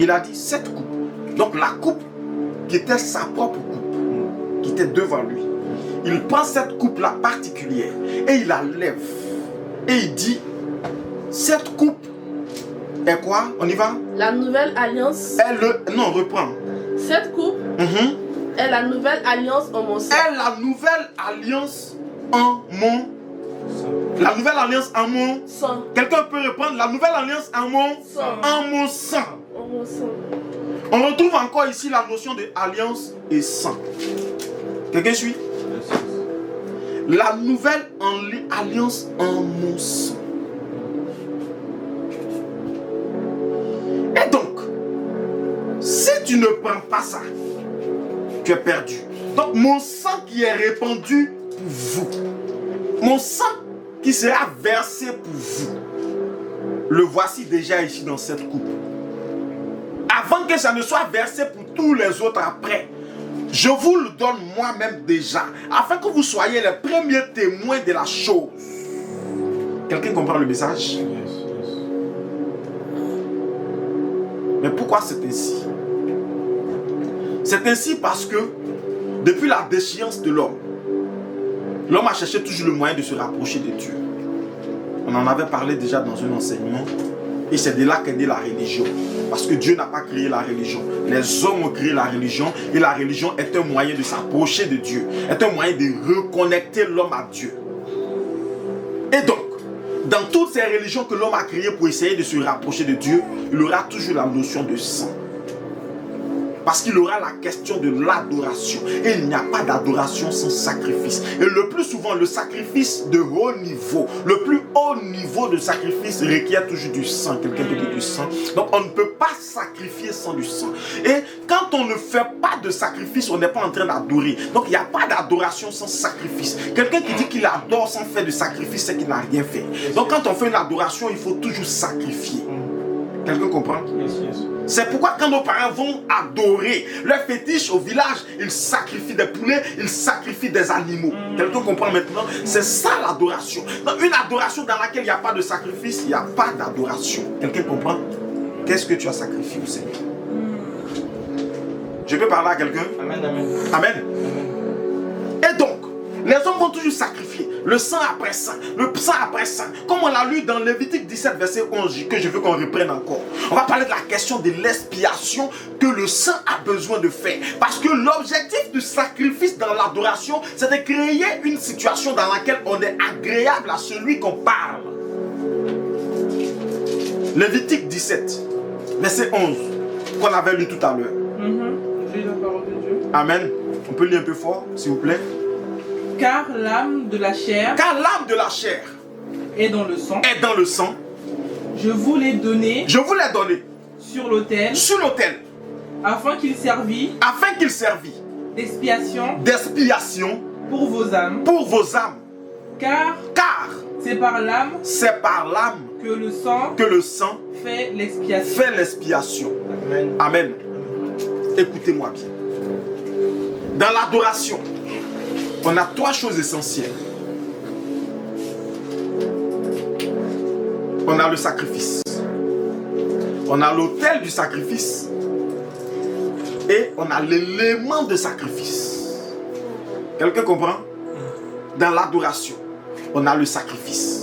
Il a dit cette coupe. Donc la coupe qui était sa propre coupe, qui était devant lui. Il prend cette coupe-là particulière et il la lève. Et il dit, cette coupe est quoi? On y va? La nouvelle alliance. Non, reprends. Cette coupe est la nouvelle alliance en mon sang. Est la nouvelle alliance en mon sang. La nouvelle alliance en mon sang. Quelqu'un peut reprendre la nouvelle alliance en mon sang. En mon sang. En mon sang. On retrouve encore ici la notion de alliance et sang. Quelqu'un suit? La nouvelle alliance en mon sang. Et donc, si tu ne prends pas ça, tu es perdu. Donc, mon sang qui est répandu pour vous, mon sang qui sera versé pour vous, le voici déjà ici dans cette coupe. Avant que ça ne soit versé pour tous les autres après, je vous le donne moi-même déjà, afin que vous soyez les premiers témoins de la chose. Quelqu'un comprend le message? Mais pourquoi c'est ainsi? C'est ainsi parce que depuis la déchéance de l'homme a cherché toujours le moyen de se rapprocher de Dieu. On en avait parlé déjà dans un enseignement. Et c'est de là qu'est née la religion. Parce que Dieu n'a pas créé la religion. Les hommes ont créé la religion. Et la religion est un moyen de s'approcher de Dieu. Est un moyen de reconnecter l'homme à Dieu. Et donc, dans toutes ces religions que l'homme a créées pour essayer de se rapprocher de Dieu, il aura toujours la notion de sang. Parce qu'il aura la question de l'adoration. Et il n'y a pas d'adoration sans sacrifice. Et le plus souvent, le sacrifice de haut niveau, le plus haut niveau de sacrifice requiert toujours du sang. Quelqu'un peut dire du sang. Donc on ne peut pas sacrifier sans du sang. Et quand on ne fait pas de sacrifice, on n'est pas en train d'adorer. Donc il n'y a pas d'adoration sans sacrifice. Quelqu'un qui dit qu'il adore sans faire de sacrifice, c'est qu'il n'a rien fait. Donc quand on fait une adoration, il faut toujours sacrifier. Quelqu'un comprend? C'est pourquoi quand nos parents vont adorer leur fétiche au village, ils sacrifient des poulets, ils sacrifient des animaux. Quelqu'un comprend maintenant? C'est ça l'adoration. Une adoration dans laquelle il n'y a pas de sacrifice, il n'y a pas d'adoration. Quelqu'un comprend? Qu'est-ce que tu as sacrifié au Seigneur? Je peux parler à quelqu'un? Amen, amen. Amen. Et donc, les hommes vont toujours sacrifier. Le sang après sang, le sang après sang. Comme on l'a lu dans Lévitique 17, verset 11, que je veux qu'on reprenne encore. On va parler de la question de l'expiation que le sang a besoin de faire. Parce que l'objectif du sacrifice dans l'adoration, c'est de créer une situation dans laquelle on est agréable à celui qu'on parle. Lévitique 17, verset 11, qu'on avait lu tout à l'heure. Lis la parole de Dieu. Amen. On peut lire un peu fort, s'il vous plaît. Car l'âme de la chair est dans le sang. Je vous l'ai donné. Sur l'autel. Afin qu'il servît. D'expiation. Pour vos âmes. Car c'est par l'âme. Que le sang. Fait l'expiation. Amen. Écoutez-moi bien. Dans l'adoration, on a trois choses essentielles. On a le sacrifice. On a l'autel du sacrifice. Et on a l'élément de sacrifice. Quelqu'un comprend? Dans l'adoration, on a le sacrifice.